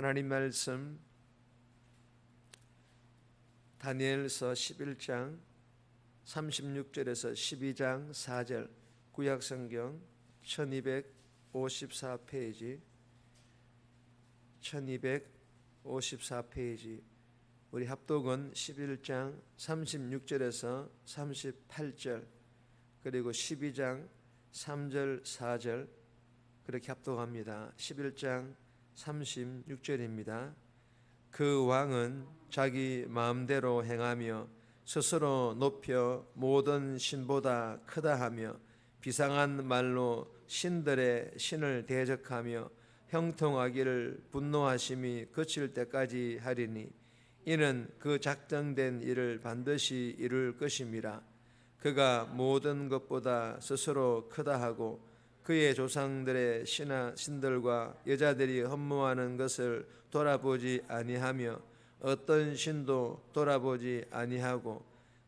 하나님 말씀 다니엘서 11장 36절에서 12장 4절 구약성경 1254페이지 우리 합독은 11장 36절에서 38절 그리고 12장 3절 4절 그렇게 합독합니다. 11장 36절입니다. 그 왕은 자기 마음대로 행하며 스스로 높여 모든 신보다 크다 하며 비상한 말로 신들의 신을 대적하며 형통하기를 분노하심이 그칠 때까지 하리니 이는 그 작정된 일을 반드시 이룰 것임이라. 그가 모든 것보다 스스로 크다 하고 그의 조상들의 신들과 여자들이 헌무하는 것을 돌아보지 아니하며 어떤 신도 돌아보지 아니하고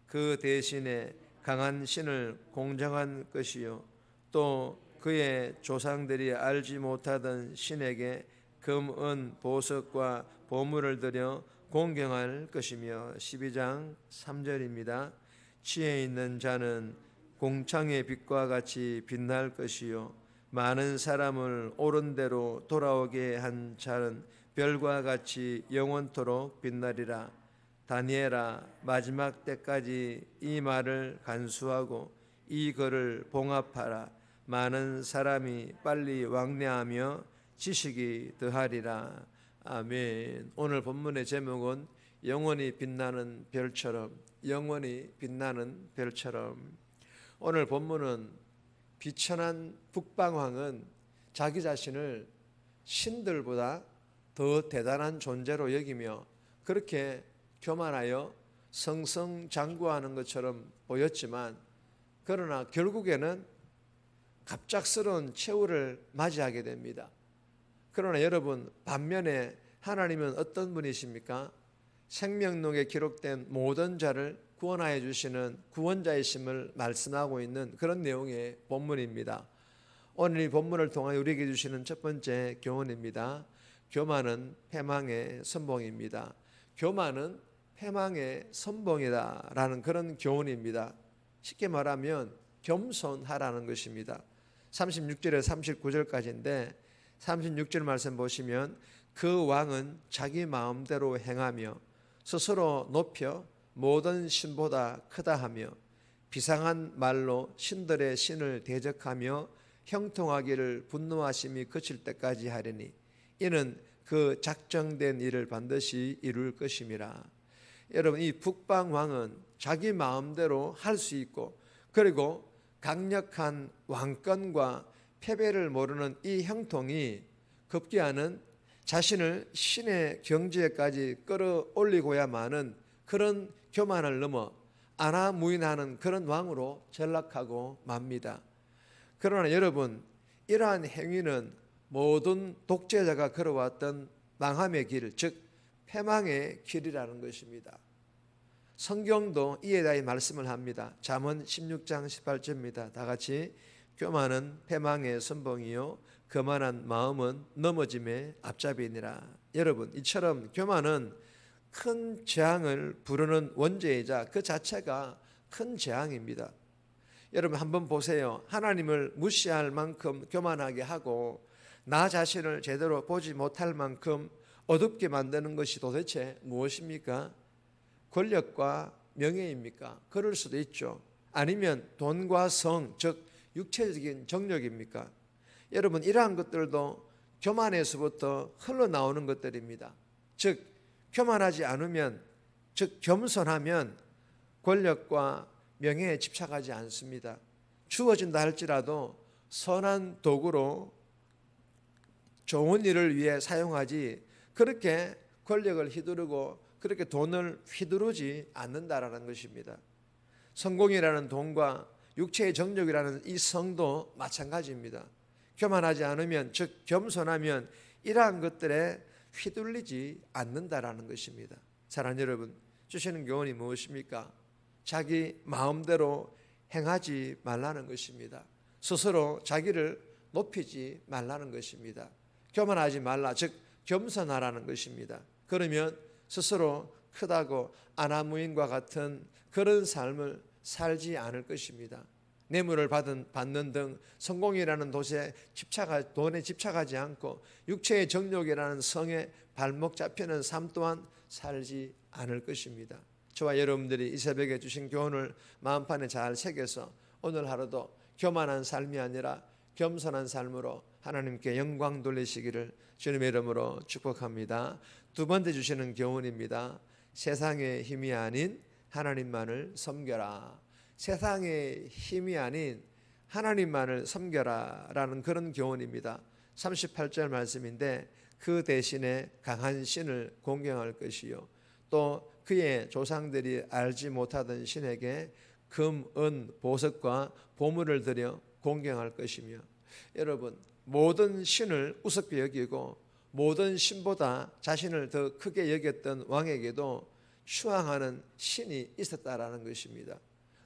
그 대신에 강한 신을 공정한 것이요 또 그의 조상들이 알지 못하던 신에게 금, 은, 보석과 보물을 들여 공경할 것이며 12장 3절입니다. 지혜 있는 자는 공창의 빛과 같이 빛날 것이요 많은 사람을 옳은 대로 돌아오게 한 자는 별과 같이 영원토록 빛나리라. 다니엘아, 마지막 때까지 이 말을 간수하고 이 글을 봉합하라. 많은 사람이 빨리 왕래하며 지식이 더하리라. 아멘. 오늘 본문의 제목은 영원히 빛나는 별처럼, 영원히 빛나는 별처럼. 오늘 본문은 비천한 북방왕은 자기 자신을 신들보다 더 대단한 존재로 여기며 그렇게 교만하여 성성장구하는 것처럼 보였지만 그러나 결국에는 갑작스러운 최후를 맞이하게 됩니다. 그러나 여러분, 반면에 하나님은 어떤 분이십니까? 생명록에 기록된 모든 자를 구원하여 주시는 구원자이심을 말씀하고 있는 그런 내용의 본문입니다. 오늘 이 본문을 통하여 우리에게 주시는 첫 번째 교훈입니다. 교만은 패망의 선봉입니다. 교만은 패망의 선봉이다라는 그런 교훈입니다. 쉽게 말하면 겸손하라는 것입니다. 36절에서 39절까지인데 36절 말씀 보시면 그 왕은 자기 마음대로 행하며 스스로 높여 모든 신보다 크다 하며 비상한 말로 신들의 신을 대적하며 형통하기를 분노하심이 그칠 때까지 하리니 이는 그 작정된 일을 반드시 이룰 것임이라. 여러분, 이 북방왕은 자기 마음대로 할 수 있고 그리고 강력한 왕권과 패배를 모르는 이 형통이 급기야는 자신을 신의 경지에까지 끌어올리고야만은 그런 교만을 넘어 안하무인하는 그런 왕으로 전락하고 맙니다. 그러나 여러분, 이러한 행위는 모든 독재자가 걸어왔던 망함의 길, 즉 패망의 길이라는 것입니다. 성경도 이에 대해 말씀을 합니다. 잠언 16장 18절입니다. 다 같이 교만은 패망의 선봉이요 거만한 마음은 넘어짐의 앞잡이니라. 여러분, 이처럼 교만은 큰 재앙을 부르는 원죄이자 그 자체가 큰 재앙입니다. 여러분 한번 보세요. 하나님을 무시할 만큼 교만하게 하고 나 자신을 제대로 보지 못할 만큼 어둡게 만드는 것이 도대체 무엇입니까? 권력과 명예입니까? 그럴 수도 있죠. 아니면 돈과 성, 즉 육체적인 정력입니까? 여러분, 이러한 것들도 교만에서부터 흘러나오는 것들입니다. 즉 교만하지 않으면, 즉 겸손하면 권력과 명예에 집착하지 않습니다. 주어진다 할지라도 선한 도구로 좋은 일을 위해 사용하지 그렇게 권력을 휘두르고 그렇게 돈을 휘두르지 않는다라는 것입니다. 성공이라는 돈과 육체의 정욕이라는 이 성도 마찬가지입니다. 교만하지 않으면, 즉 겸손하면 이러한 것들에 휘둘리지 않는다라는 것입니다. 사랑하는 여러분, 주시는 교훈이 무엇입니까? 자기 마음대로 행하지 말라는 것입니다. 스스로 자기를 높이지 말라는 것입니다. 교만하지 말라, 즉 겸손하라는 것입니다. 그러면 스스로 크다고 아나무인과 같은 그런 삶을 살지 않을 것입니다. 뇌물을 받는 등 성공이라는 돈에 집착하지 않고 육체의 정욕이라는 성에 발목 잡히는 삶 또한 살지 않을 것입니다. 저와 여러분들이 이 새벽에 주신 교훈을 마음판에 잘 새겨서 오늘 하루도 교만한 삶이 아니라 겸손한 삶으로 하나님께 영광 돌리시기를 주님의 이름으로 축복합니다. 두 번째 주시는 교훈입니다. 세상의 힘이 아닌 하나님만을 섬겨라. 세상의 힘이 아닌 하나님만을 섬겨라 라는 그런 교훈입니다. 38절 말씀인데 그 대신에 강한 신을 공경할 것이요 또 그의 조상들이 알지 못하던 신에게 금, 은, 보석과 보물을 들여 공경할 것이며, 여러분 모든 신을 우습게 여기고 모든 신보다 자신을 더 크게 여겼던 왕에게도 추앙하는 신이 있었다라는 것입니다.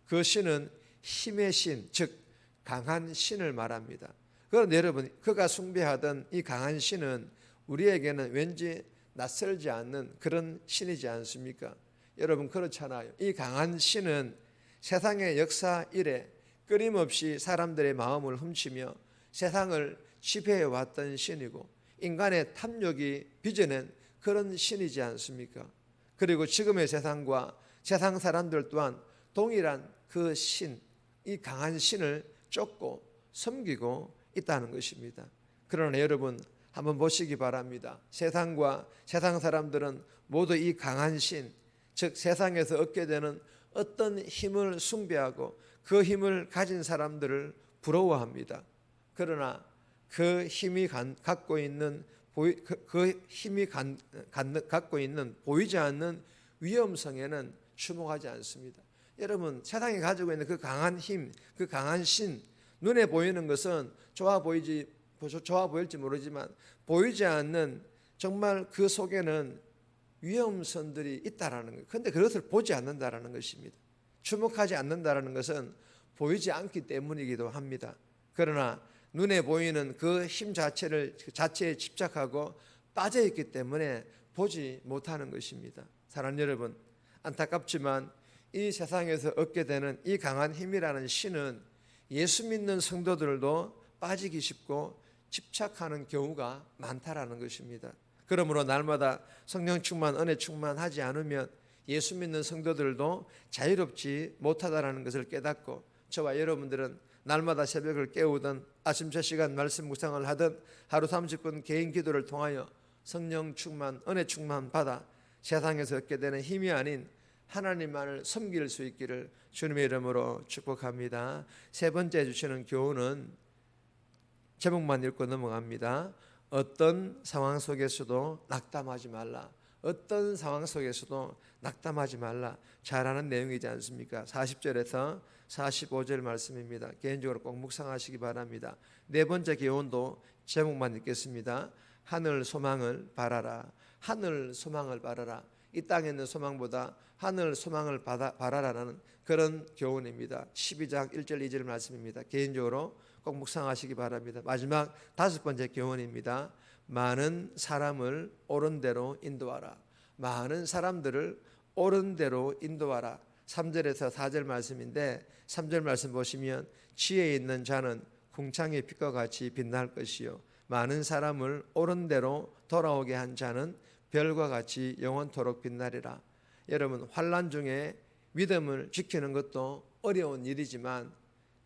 그 신은 힘의 신, 즉 강한 신을 말합니다. 그런데 여러분, 그가 숭배하던 이 강한 신은 우리에게는 왠지 낯설지 않는 그런 신이지 않습니까? 여러분 그렇잖아요. 이 강한 신은 세상의 역사 이래 끊임없이 사람들의 마음을 훔치며 세상을 지배해 왔던 신이고 인간의 탐욕이 빚어낸 그런 신이지 않습니까? 그리고 지금의 세상과 세상 사람들 또한 동일한 그 신, 이 강한 신을 쫓고 섬기고 있다는 것입니다. 그러나 여러분 한번 보시기 바랍니다. 세상과 세상 사람들은 모두 이 강한 신, 즉 세상에서 얻게 되는 어떤 힘을 숭배하고 그 힘을 가진 사람들을 부러워합니다. 그러나 그 힘이 갖고 있는 보이지 않는 위험성에는 주목하지 않습니다. 여러분 세상이 가지고 있는 그 강한 힘, 그 강한 신, 눈에 보이는 것은 좋아 보일지 모르지만 보이지 않는 정말 그 속에는 위험선들이 있다라는 거예요. 그런데 그것을 보지 않는다라는 것입니다. 주목하지 않는다라는 것은 보이지 않기 때문이기도 합니다. 그러나 눈에 보이는 그 힘 자체에 집착하고 빠져있기 때문에 보지 못하는 것입니다. 사랑하는 여러분, 안타깝지만 이 세상에서 얻게 되는 이 강한 힘이라는 신은 예수 믿는 성도들도 빠지기 쉽고 집착하는 경우가 많다라는 것입니다. 그러므로 날마다 성령 충만, 은혜 충만하지 않으면 예수 믿는 성도들도 자유롭지 못하다라는 것을 깨닫고 저와 여러분들은 날마다 새벽을 깨우든 아침 저 시간 말씀 묵상을 하든 하루 30분 개인 기도를 통하여 성령 충만, 은혜 충만 받아 세상에서 얻게 되는 힘이 아닌 하나님만을 섬길 수 있기를 주님의 이름으로 축복합니다. 세 번째 주시는 교훈은 제목만 읽고 넘어갑니다. 어떤 상황 속에서도 낙담하지 말라. 어떤 상황 속에서도 낙담하지 말라. 잘 아는 내용이지 않습니까? 40절에서 45절 말씀입니다. 개인적으로 꼭 묵상하시기 바랍니다. 네 번째 교훈도 제목만 읽겠습니다. 하늘 소망을 바라라. 하늘 소망을 바라라. 이 땅에 있는 소망보다 하늘 소망을 바라라는 그런 교훈입니다. 12장 1절 2절 말씀입니다. 개인적으로 꼭 묵상하시기 바랍니다. 마지막 다섯 번째 교훈입니다. 많은 사람을 옳은 대로 인도하라. 많은 사람들을 옳은 대로 인도하라. 3절에서 4절 말씀인데 3절 말씀 보시면 지혜 있는 자는 궁창의 빛과 같이 빛날 것이요 많은 사람을 옳은 대로 돌아오게 한 자는 별과 같이 영원토록 빛나리라. 여러분 환난 중에 믿음을 지키는 것도 어려운 일이지만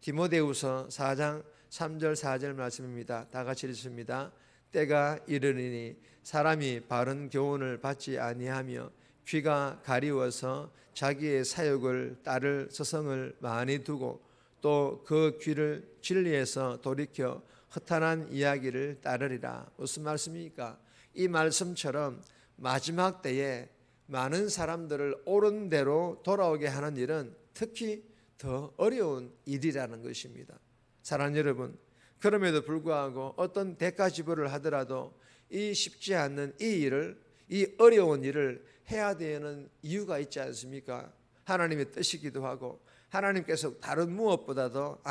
디모데후서 4장 3절 4절 말씀입니다. 다 같이 읽습니다. 때가 이르리니 사람이 바른 교훈을 받지 아니하며 귀가 가리워서 자기의 사욕을 따를 서성을 많이 두고 또 그 귀를 진리에서 돌이켜 허탄한 이야기를 따르리라. 무슨 말씀입니까? 이 말씀처럼 마지막 때에 많은 사람들을 옳은 대로 돌아오게 하는 일은 특히 더 어려운 일이라는 것입니다. 사랑하는 여러분, 그럼에도 불구하고 어떤 대가 지불을 하더라도 이 쉽지 않는 이 어려운 일을 해야 되는 이유가 있지 않습니까? 하나님의 뜻이기도 하고 하나님께서 다른 무엇보다도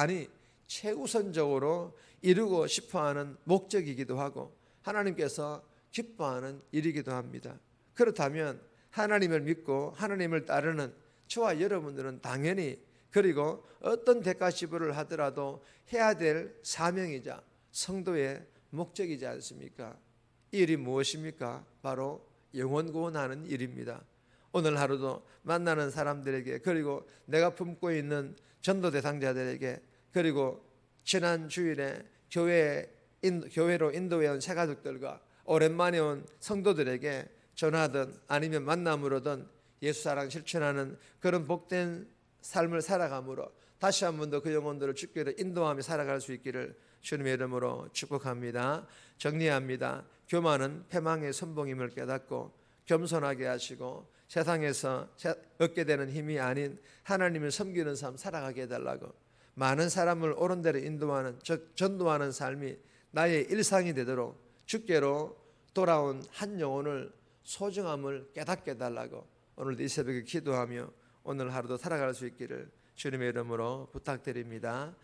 최우선적으로 이루고 싶어하는 목적이기도 하고 하나님께서 기뻐하는 일이기도 합니다. 그렇다면 하나님을 믿고 하나님을 따르는 저와 여러분들은 당연히 그리고 어떤 대가 지불을 하더라도 해야 될 사명이자 성도의 목적이지 않습니까? 이 일이 무엇입니까? 바로 영혼 구원하는 일입니다. 오늘 하루도 만나는 사람들에게 그리고 내가 품고 있는 전도 대상자들에게 그리고 지난 주일에 교회로 인도해 온 새가족들과 오랜만에 온 성도들에게 전화든 아니면 만남으로든 예수 사랑 실천하는 그런 복된 삶을 살아감으로 다시 한 번 더 그 영혼들을 주께로 인도하며 살아갈 수 있기를 주님의 이름으로 축복합니다. 정리합니다. 교만은 패망의 선봉임을 깨닫고 겸손하게 하시고 세상에서 얻게 되는 힘이 아닌 하나님을 섬기는 삶 살아가게 해달라고 많은 사람을 옳은 대로 인도하는 즉 전도하는 삶이 나의 일상이 되도록 주께로 돌아온 한 영혼을 소중함을 깨닫게 해달라고 오늘도 이 새벽에 기도하며 오늘 하루도 살아갈 수 있기를 주님의 이름으로 부탁드립니다.